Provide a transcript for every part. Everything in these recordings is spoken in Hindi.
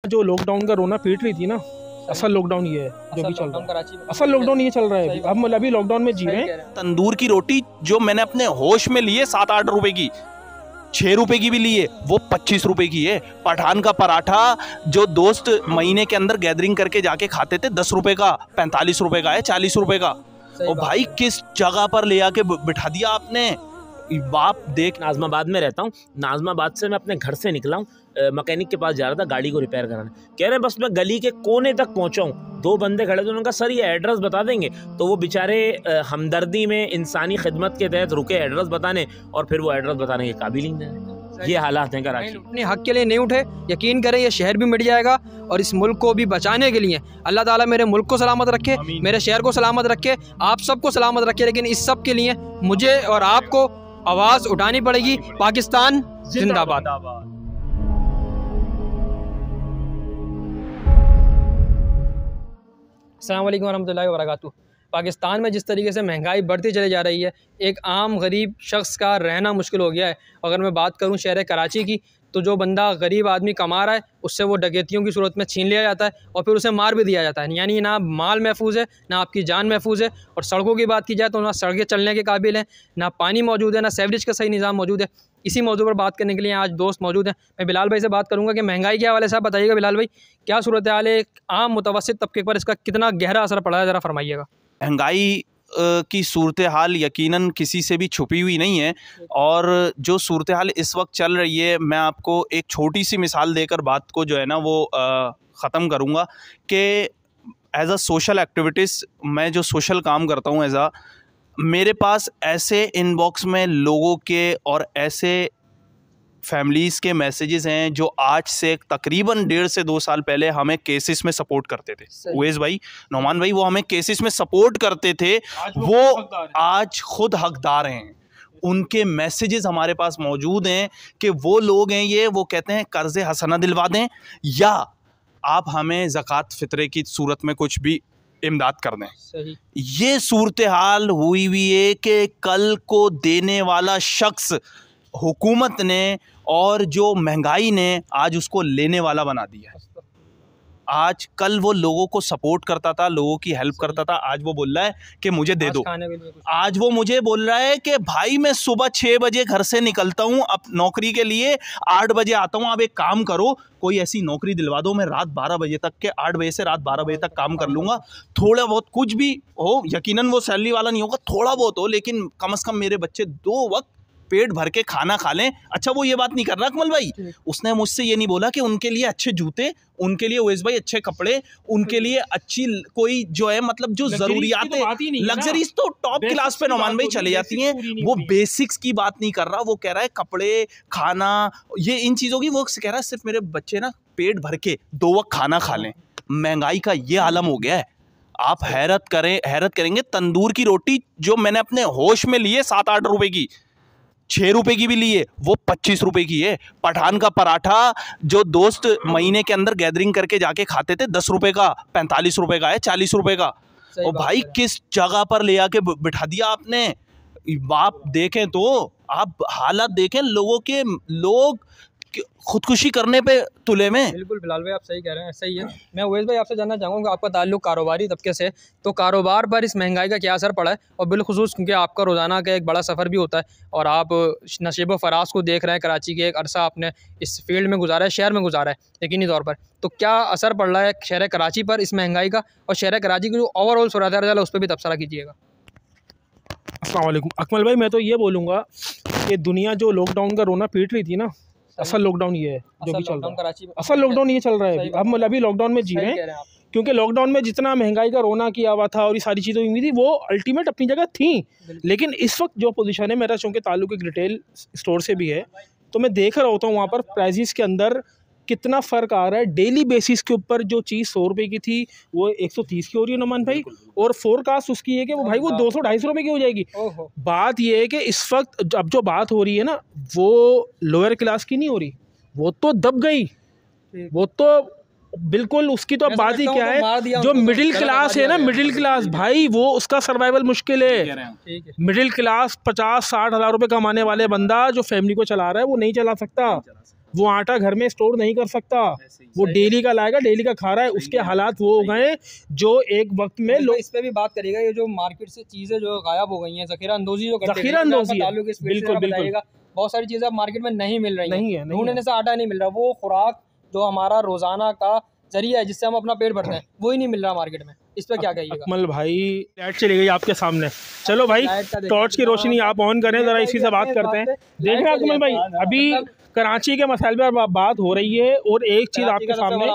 जो लॉकडाउन का रोना पीट रही थी ना, असल लॉकडाउन ये है जो भी चल रहा है। असल लॉकडाउन ये चल रहा है। हम अभी लॉकडाउन में जी रहे हैं। तंदूर की रोटी जो मैंने अपने होश में ली है 7-8 रुपए की, 6 रुपए की भी ली है, वो 25 रुपए की है। पठान का पराठा जो दोस्त महीने के अंदर गैदरिंग करके जाके खाते थे 10 रुपए का, 45 रुपए का है, 40 रुपए का। और भाई किस जगह पर ले आके बिठा दिया आपने। बाप देख, नाज़माबाद में रहता हूँ। नाज़माबाद से मैं अपने घर से निकला हूँ, मैकेनिक के पास जा रहा था गाड़ी को रिपेयर कराने। कह रहे हैं बस मैं गली के कोने तक पहुँचा हूँ। 2 बंदे खड़े थे, उन्होंने कहा सर ये एड्रेस बता देंगे। तो वो बेचारे हमदर्दी में इंसानी खिदमत के तहत रुके एड्रेस बताने, और फिर वो एड्रेस बताने के काबिल ही नहीं। ये हालात हैं कराची। अपने हक के लिए नहीं उठे, यकीन करें ये शहर भी मिट जाएगा। और इस मुल्क को भी बचाने के लिए अल्लाह ताला मेरे मुल्क को सलामत रखे, मेरे शहर को सलामत रखे, आप सबको सलामत रखे। लेकिन इस सब के लिए मुझे और आपको आवाज़ उठानी पड़ेगी। पाकिस्तान जिंदाबाद। अस्सलाम वालेकुम वरहमतुल्लाहि वबरकातुहू। पाकिस्तान में जिस तरीके से महंगाई बढ़ती चली जा रही है, एक आम गरीब शख्स का रहना मुश्किल हो गया है। अगर मैं बात करूं शहर कराची की, तो जो बंदा गरीब आदमी कमा रहा है उससे वो डकैतियों की सूरत में छीन लिया जाता है और फिर उसे मार भी दिया जाता है। यानी ना माल महफूज है, ना आपकी जान महफूज है। और सड़कों की बात की जाए तो ना सड़कें चलने के काबिल हैं, ना पानी मौजूद है, ना सीवरेज का सही निज़ाम मौजूद है। इसी मौजू पर बात करने के लिए आज दोस्त मौजूद हैं। मैं बिलाल भाई से बात करूंगा कि महंगाई के हवाले से आप बताइएगा बिलाल भाई, क्या सूरत हाल है, एक आम मुतवस्सित तबके पर इसका कितना गहरा असर पड़ा है, ज़रा फरमाइएगा। महंगाई की सूरत हाल यकीनन किसी से भी छुपी हुई नहीं है। और जो सूरत हाल इस वक्त चल रही है, मैं आपको एक छोटी सी मिसाल देकर बात को जो है ना वो ख़त्म करूँगा कि एज अ सोशल एक्टिविटीज़, मैं जो सोशल काम करता हूँ मेरे पास ऐसे इनबॉक्स में लोगों के और ऐसे फैमिलीज़ के मैसेजेस हैं जो आज से तकरीबन 1.5 से 2 साल पहले हमें केसेस में सपोर्ट करते थे। उवैस भाई, नौमान भाई, वो हमें केसेस में सपोर्ट करते थे, वो आज खुद हकदार हैं। उनके मैसेजेस हमारे पास मौजूद हैं कि वो लोग हैं वो कहते हैं कर्ज़े हसना दिलवा दें या आप हमें ज़कात फ़ित्रे की सूरत में कुछ भी इमदाद कर दें। सही। ये सूरत हाल हुई है कि कल को देने वाला शख्स हुकूमत ने और जो महंगाई ने आज उसको लेने वाला बना दिया। आज कल वो लोगों को सपोर्ट करता था, लोगों की हेल्प करता था, आज वो बोल रहा है कि मुझे दे दो। आज वो मुझे बोल रहा है कि भाई मैं सुबह 6 बजे घर से निकलता हूँ अब नौकरी के लिए, 8 बजे आता हूँ, आप एक काम करो कोई ऐसी नौकरी दिलवा दो, मैं रात 12 बजे तक के 8 बजे से रात 12 बजे तक काम कर लूँगा। थोड़ा बहुत कुछ भी हो, यकीनन वो सैलरी वाला नहीं होगा, थोड़ा बहुत हो, लेकिन कम से कम मेरे बच्चे 2 वक्त पेट भर के खाना खा लें। अच्छा, वो ये बात नहीं कर रहा अकमल भाई, उसने मुझसे ये नहीं बोला कि उनके लिए अच्छे जूते, उनके लिए उवैस भाई अच्छे कपड़े, उनके लिए अच्छी कोई जो है मतलब जो जरूरियात है, लग्जरीज तो टॉप क्लास पे नौमान भाई चले जाती हैं। वो बेसिक्स की बात नहीं कर रहा, वो कह रहा है कपड़े, खाना, ये इन चीज़ों की वो कह रहा है सिर्फ मेरे बच्चे ना पेट भर के 2 वक्त खाना खा लें। महंगाई का ये आलम हो गया है, आप हैरत करेंगे। तंदूर की रोटी जो मैंने अपने होश में ली है 7-8 रुपए की, 6 रुपए की भी ली है, वो 25 रुपए की है। पठान का पराठा जो दोस्त महीने के अंदर गैदरिंग करके जाके खाते थे 10 रुपए का, 45 रुपए का है, 40 रुपए का। और भाई किस जगह पर ले आके बिठा दिया आपने। आप देखें तो आप हालात देखें लोगों के, लोग खुदकुशी करने पे तुले में। बिल्कुल बिलाल भाई, आप सही कह रहे हैं, सही है। मैं उवैस भाई आपसे जानना चाहूँगा, आपका ताल्लुक कारोबारी तबके से, तो कारोबार पर इस महंगाई का क्या असर पड़ा है? और बिलखुसूस क्योंकि आपका रोज़ाना का एक बड़ा सफ़र भी होता है और आप नशीब व फराज को देख रहे हैं, कराची के एक अरसा आपने इस फील्ड में गुजारा है, शहर में गुजारा है यकीनी तौर पर, तो क्या असर पड़ रहा है शहर कराची पर इस महंगाई का? और शहर कराची की जो ओवरऑल सूरत हाल है उस पर भी तबसरा कीजिएगा। अस्सलाम वालेकुम अकमल भाई, मैं तो ये बोलूँगा कि दुनिया जो लॉकडाउन का रोना पीट रही थी ना, असल लॉकडाउन ये है जो भी चल रहा है। असल लॉकडाउन ये चल रहा है। हम अभी लॉकडाउन में जी रहे हैं, क्योंकि लॉकडाउन में जितना महंगाई का रोना किया हुआ था और ये सारी चीज़ें हुई थी वो अल्टीमेट अपनी जगह थी। लेकिन इस वक्त जो पोजीशन है, मेरा चूँकि ताल्लुक एक रिटेल स्टोर से भी है, तो मैं देख रहा होता हूँ वहाँ पर प्राइजेस के अंदर कितना फ़र्क आ रहा है। डेली बेसिस के ऊपर जो चीज़ 100 रुपये की थी वो 130 की हो रही है नौमान भाई, और फोरकास्ट उसकी है कि वो भाई वो 200-250 रुपये की हो जाएगी। बात ये है कि इस वक्त अब जो बात हो रही है ना, वो लोअर क्लास की नहीं हो रही, वो तो दब गई, वो तो बिल्कुल उसकी तो अब बात ही क्या है। जो मिडिल क्लास है ना, मिडिल क्लास भाई, वो उसका सर्वाइवल मुश्किल है। मिडिल क्लास 50-60 हज़ार रुपये कमाने वाले बंदा जो फैमिली को चला रहा है वो नहीं चला सकता। वो आटा घर में स्टोर नहीं कर सकता, वो डेली का लाएगा, डेली का खा रहा है। उसके हालात वो हो गए जो एक वक्त में लोग। इस पे भी बात करिएगा, ये जो मार्केट से चीज़ें जो गायब हो गई हैं, ज़खीरा अंदोज़ी जो करते हैं, ज़खीरा अंदोज़ी बिल्कुल बहुत सारी चीज़ें अब मार्केट में नहीं मिल रही नहीं है, ढूंढने से आटा नहीं मिल रहा, वो खुराक जो हमारा रोज़ाना का जरिया है जिससे हम अपना पेट भरते हैं वो ही नहीं मिल रहा मार्केट में। इस पर क्या कहिएगा? अकमल भाई लाइट चली गई आपके सामने, चलो भाई टॉर्च की रोशनी आप ऑन करें ज़रा, इसी से बात करते हैं। देख रहे हैं अकमल भाई, अभी कराची के मसाइल पर बात हो रही है और एक चीज़ आपके सामने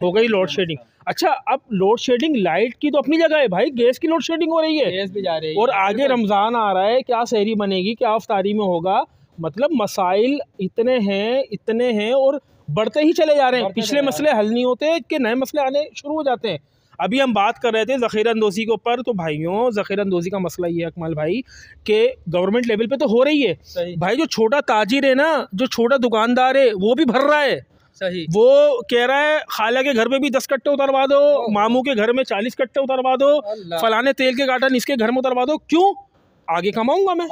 हो गई, लोड शेडिंग। अच्छा, अब लोड शेडिंग लाइट की तो अपनी जगह है भाई, गैस की लोड शेडिंग हो रही है, गैस भी जा रही है, और आगे रमज़ान आ रहा है, क्या सहरी बनेगी, क्या अफ्तारी में होगा, मतलब मसाइल इतने हैं और बढ़ते ही चले जा रहे हैं। पिछले मसले हल नहीं होते कि नए मसले आने शुरू हो जाते हैं। अभी हम बात कर रहे थे ज़ख़ीरा अंदोज़ी के ऊपर, तो भाइयों ज़ख़ीरा अंदोज़ी का मसला ये है अकमल भाई कि गवर्नमेंट लेवल पे तो हो रही है भाई, जो छोटा ताजिर है ना, जो छोटा दुकानदार है, वो भी भर रहा है। सही, वो कह रहा है खाला के घर पे भी 10 कट्टे उतरवा दो, मामू के घर में 40 कट्टे उतरवा दो, फलाने तेल के कार्टन इसके घर में उतरवा दो। क्यों? आगे कमाऊंगा मैं,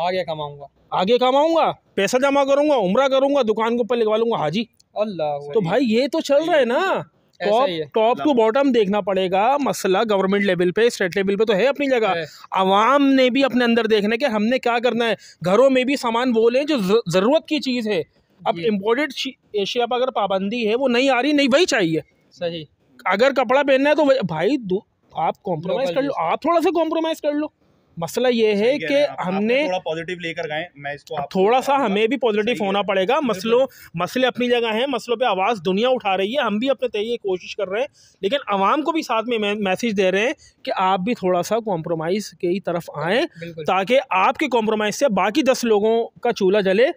आगे कमाऊंगा, पैसा जमा करूंगा, उम्रा करूंगा, दुकान के ऊपर लिखवा लूंगा हाजी। अल्लाह, तो भाई ये तो चल रहा है ना, टॉप टू बॉटम देखना पड़ेगा। मसला गवर्नमेंट लेवल पे, स्टेट लेवल पे तो है अपनी जगह, आवाम ने भी अपने अंदर देखने के हमने क्या करना है। घरों में भी सामान वो लें जो ज़रूरत की चीज़ है। अब इम्पोर्टेड एशिया पर अगर पाबंदी है, वो नहीं आ रही, नहीं वही चाहिए। सही, अगर कपड़ा पहनना है तो भाई आप कॉम्प्रोमाइज़ कर लो, आप थोड़ा सा कॉम्प्रोमाइज़ कर लो। मसला ये है कि हमने थोड़ा पॉजिटिव लेकर गए, मैं इसको थोड़ा सा हमें भी पॉजिटिव होना पड़ेगा। मसले अपनी जगह हैं, मसलों पे आवाज़ दुनिया उठा रही है, हम भी अपने तरीके कोशिश कर रहे हैं, लेकिन आवाम को भी साथ में मैसेज दे रहे हैं कि आप भी थोड़ा सा कॉम्प्रोमाइज़ की तरफ आएँ, ताकि आपके कॉम्प्रोमाइज़ से बाकी 10 लोगों का चूल्हा जले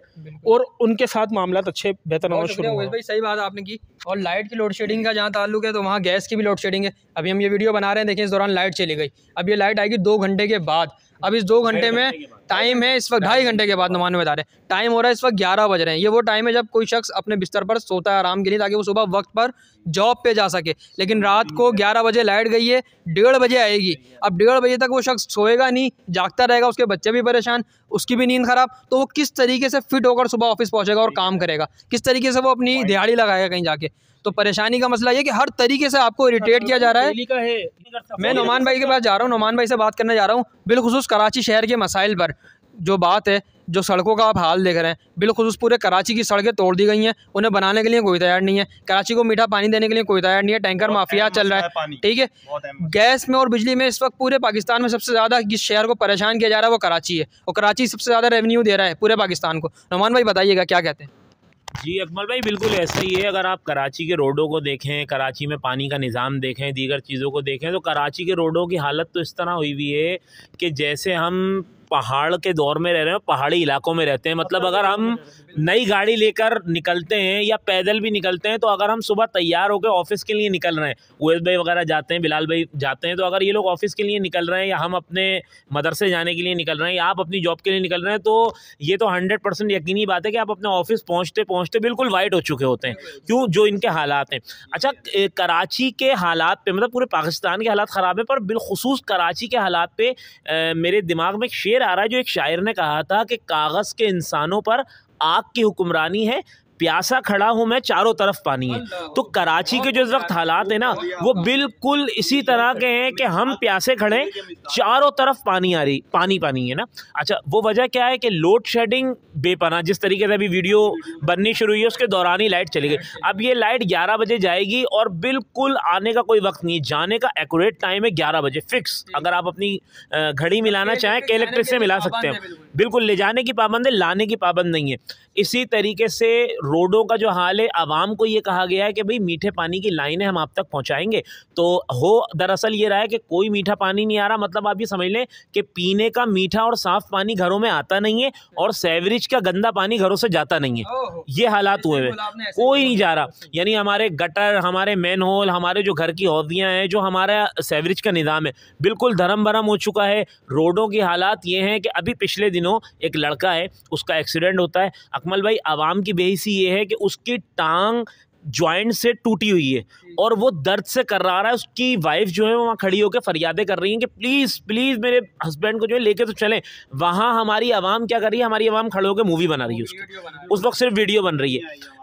और उनके साथ मामला अच्छे बेहतर होना शुरू हो। भाई सही बात आपने की। और लाइट की लोड शेडिंग का जहाँ ताल्लुक है, तो वहाँ गैस की भी लोड शेडिंग है। अभी हम ये वीडियो बना रहे हैं, देखिए इस दौरान लाइट चली गई, अब ये लाइट आएगी 2 घंटे के बाद। अब इस 2 घंटे में टाइम है इस वक्त 2.5 घंटे के बाद, नुमान में बता रहे हैं टाइम हो रहा है इस वक्त 11 बज रहे हैं। ये वो टाइम है जब कोई शख्स अपने बिस्तर पर सोता है आराम के लिए, ताकि वो सुबह वक्त पर जॉब पे जा सके। लेकिन रात को 11 बजे लाइट गई है, 1:30 बजे आएगी। अब 1:30 बजे तक वो शख्स सोएगा नहीं, जागता रहेगा, उसके बच्चे भी परेशान, उसकी भी नींद खराब। तो वो किस तरीके से फिट होकर सुबह ऑफिस पहुँचेगा और काम करेगा, किस तरीके से वो अपनी दिहाड़ी लगाएगा कहीं जाके। तो परेशानी का मसला ये कि हर तरीके से आपको इरिटेट किया जा रहा है। मैं नुमान भाई के पास जा रहा हूँ, नुमान भाई से बात करने जा रहा हूँ बिलखुसूस कराची शहर के मसाइल पर। जो बात है, जो सड़कों का आप हाल देख रहे हैं, बिलखुसूस पूरे कराची की सड़कें तोड़ दी गई हैं, उन्हें बनाने के लिए कोई तैयार नहीं है। कराची को मीठा पानी देने के लिए कोई तैयार नहीं है, टैंकर माफिया चल रहा है, ठीक है। गैस में और बिजली में इस वक्त पूरे पाकिस्तान में सबसे ज़्यादा जिस शहर को परेशान किया जा रहा है वो कराची है, और कराची सबसे ज़्यादा रेवेन्यू दे रहा है पूरे पाकिस्तान को। नुमान भाई बताइएगा क्या कहते हैं? जी अकमल भाई, बिल्कुल ऐसा ही है। अगर आप कराची के रोडों को देखें, कराची में पानी का निज़ाम देखें, दीगर चीज़ों को देखें, तो कराची के रोडों की हालत तो इस तरह हुई हुई है कि जैसे हम पहाड़ के दौर में रह रहे हैं, पहाड़ी इलाकों में रहते हैं। मतलब अगर हम नई गाड़ी लेकर निकलते हैं या पैदल भी निकलते हैं, तो अगर हम सुबह तैयार होकर ऑफिस के लिए निकल रहे हैं, उवैस भाई वगैरह जाते हैं, बिलाल भाई जाते हैं, तो अगर ये लोग ऑफिस के लिए निकल रहे हैं या हम अपने मदरसे जाने के लिए निकल रहे हैं या आप अपनी जॉब के लिए निकल रहे हैं, तो ये तो 100% यकीनी बात है कि आप अपने ऑफिस पहुँचते पहुँचते बिल्कुल वाइट हो चुके होते हैं। क्यों? जो इनके हालात हैं। अच्छा, कराची के हालात पे, मतलब पूरे पाकिस्तान के हालात ख़राब है, पर बिलखुसूस कराची के हालात पे मेरे दिमाग में एक शेर आ रहा है, जो एक शायर ने कहा था कि कागज़ के इंसानों पर आग की हुक्मरानी है, प्यासा खड़ा हूँ मैं, चारों तरफ पानी है। तो कराची के जो इस वक्त हालात है ना, वो बिल्कुल इसी तरह के हैं कि हम प्यासे खड़े, चारों तरफ पानी आ रही, पानी है ना। अच्छा, वो वजह क्या है कि लोड शेडिंग बेपनाह, जिस तरीके से अभी वीडियो बननी शुरू हुई है उसके दौरान ही लाइट चली गई। अब ये लाइट 11 बजे जाएगी और बिल्कुल आने का कोई वक्त नहीं, जाने का एक्यूरेट टाइम है 11 बजे फिक्स। अगर आप अपनी घड़ी मिलाना चाहें कि इलेक्ट्रिक से मिला सकते हैं, बिल्कुल। ले जाने की पाबंद है, लाने की पाबंद नहीं है। इसी तरीके से रोडों का जो हाल है, आवाम को ये कहा गया है कि भाई मीठे पानी की लाइनें हम आप तक पहुंचाएंगे, तो हो दरअसल ये रहा है कि कोई मीठा पानी नहीं आ रहा। मतलब आप ये समझ लें कि पीने का मीठा और साफ़ पानी घरों में आता नहीं है और सेवरेज का गंदा पानी घरों से जाता नहीं है। ये हालात हुए हैं, कोई नहीं जा रहा। यानी हमारे गटर, हमारे मैन होल, हमारे जो घर की हौदियाँ हैं, जो हमारा सेवरेज का निज़ाम है, बिल्कुल धर्म भरम हो चुका है। रोडों की हालात ये हैं कि अभी पिछले दिनों एक लड़का है, उसका एक्सीडेंट होता है। अकमल भाई, आवाम की बेहिसी ये है कि उसकी टांग जॉइंट से टूटी हुई है और वो दर्द से कर रहा है। उसकी वाइफ जो है वहाँ खड़ी होकर फरियादें कर रही हैं कि प्लीज़ प्लीज़ मेरे हस्बैंड को जो है लेके तो चलें। वहाँ हमारी आवाम क्या कर रही है? हमारी आवाम खड़े होकर मूवी बना रही है, उसकी उस वक्त सिर्फ वीडियो बन रही है।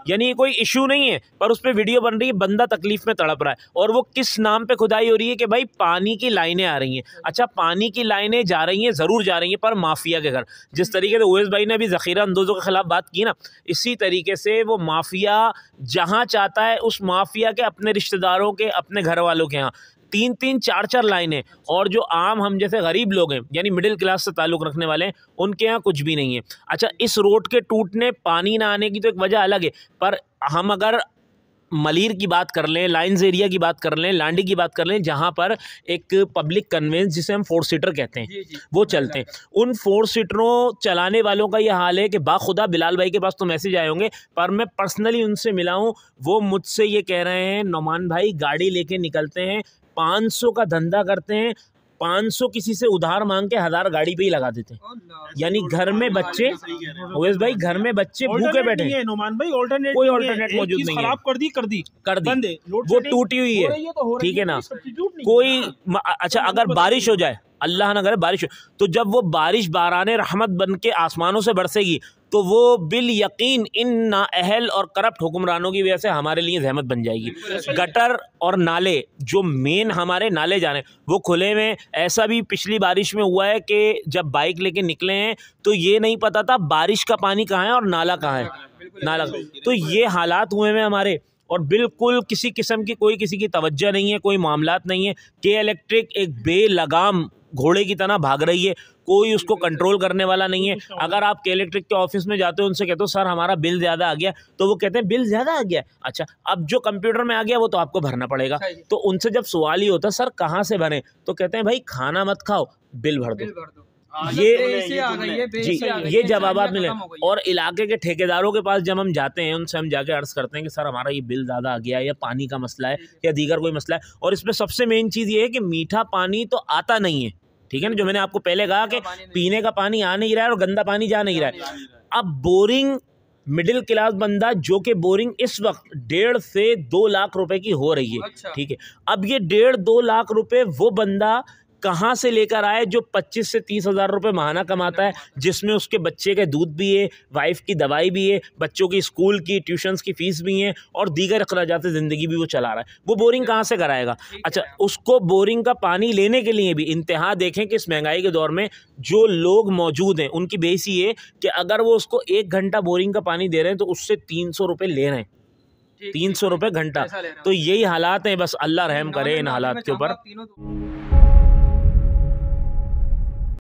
यानी ये कोई इशू नहीं है, पर उस पर वीडियो बन रही है, बंदा तकलीफ में तड़प रहा है। और वो किस नाम पे खुदाई हो रही है कि भाई पानी की लाइनें आ रही हैं। अच्छा, पानी की लाइनें जा रही हैं, ज़रूर जा रही हैं, पर माफिया के घर। जिस तरीके से ओवैस भाई ने भी ज़ख़ीरा अंदोज़ों के खिलाफ बात की ना, इसी तरीके से वो माफिया जहाँ चाहता है उस माफिया के अपने रिश्तेदारों के, अपने घर वालों के यहाँ 3-3, 4-4 लाइनें। और जो आम हम जैसे गरीब लोग हैं, यानी मिडिल क्लास से ताल्लुक़ रखने वाले हैं, उनके यहाँ कुछ भी नहीं है। अच्छा, इस रोड के टूटने, पानी ना आने की तो एक वजह अलग है, पर हम अगर मलीर की बात कर लें, लाइन्स एरिया की बात कर लें, लांडी की बात कर लें, जहाँ पर एक पब्लिक कन्वेंस जिसे हम 4 सीटर कहते हैं वो चलते हैं, उन 4 सीटरों चलाने वालों का ये हाल है कि बाखुदा बिलाल भाई के पास तो मैसेज आए होंगे, पर मैं पर्सनली उनसे मिला हूँ, वो मुझसे ये कह रहे हैं, नौमान भाई गाड़ी लेके निकलते हैं, 500 का धंधा करते हैं, 500 किसी से उधार मांग के 1000 गाड़ी पे ही लगा देते हैं। यानी घर में बच्चे, ओवैस भाई घर में बच्चे भूखे बैठे हैं। नोमान भाई कोई ऑल्टरनेट मौजूद नहीं है। खराब कर दी वो टूटी हुई है, ठीक है ना। कोई अच्छा, अगर बारिश हो जाए, अल्लाह ना करे बारिश हो, तो जब वो बारिश बाराने रहमत बन के आसमानों से बरसेगी तो वो बिल यकीन इन नाअहल और करप्ट हुक्मरानों की वजह से हमारे लिए जहमत बन जाएगी। गटर और नाले, जो मेन हमारे नाले जाने, वो खुले में। ऐसा भी पिछली बारिश में हुआ है कि जब बाइक लेके निकले हैं तो ये नहीं पता था बारिश का पानी कहाँ है और नाला कहाँ है, नाला। तो ये हालात हुए हैं हमारे, और बिल्कुल किसी किस्म की कोई किसी की तवज्जो नहीं है, कोई मामलात नहीं है। के इलेक्ट्रिक एक बेलगाम घोड़े की तरह भाग रही है, कोई उसको कंट्रोल करने वाला नहीं है। अगर आप के इलेक्ट्रिक के ऑफिस में जाते हो, उनसे कहते हो सर हमारा बिल ज़्यादा आ गया, तो वो कहते हैं बिल ज़्यादा आ गया, अच्छा अब जो कंप्यूटर में आ गया वो तो आपको भरना पड़ेगा। तो उनसे जब सवाल ही होता सर कहाँ से भरें, तो कहते हैं भाई खाना मत खाओ, बिल भर दो। ये जवाब मिले। और इलाके के ठेकेदारों के पास जब हम जाते हैं, उनसे हम जाके अर्ज करते हैं कि सर हमारा ये बिल ज़्यादा आ गया है, या पानी का मसला है, या दीगर कोई मसला है। और इसमें सबसे मेन चीज़ ये है कि मीठा पानी तो आता नहीं है, ठीक है ना, जो मैंने आपको पहले कहा कि पीने का पानी आ नहीं रहा है और गंदा पानी जा नहीं रहा है। अब बोरिंग, मिडिल क्लास बंदा जो कि बोरिंग इस वक्त 1.5 से 2 लाख रुपए की हो रही है, ठीक है। अब ये 1.5-2 लाख रुपए वो बंदा कहाँ से लेकर आए जो 25 से 30 हज़ार रुपये माहाना कमाता है, जिसमें उसके बच्चे के दूध भी है, वाइफ की दवाई भी है, बच्चों की स्कूल की ट्यूशन्स की फ़ीस भी है, और दीगर अखराजात ज़िंदगी भी वो चला रहा है। वो बोरिंग कहाँ से कराएगा? अच्छा, उसको बोरिंग का पानी लेने के लिए भी इंतहा देखें कि इस महंगाई के दौर में जो लोग मौजूद हैं उनकी बेस ये कि अगर वो उसको 1 घंटा बोरिंग का पानी दे रहे हैं तो उससे 300 रुपये ले रहे हैं, 300 रुपये घंटा। तो यही हालात हैं, बस अल्लाह रहम करे इन हालात के ऊपर।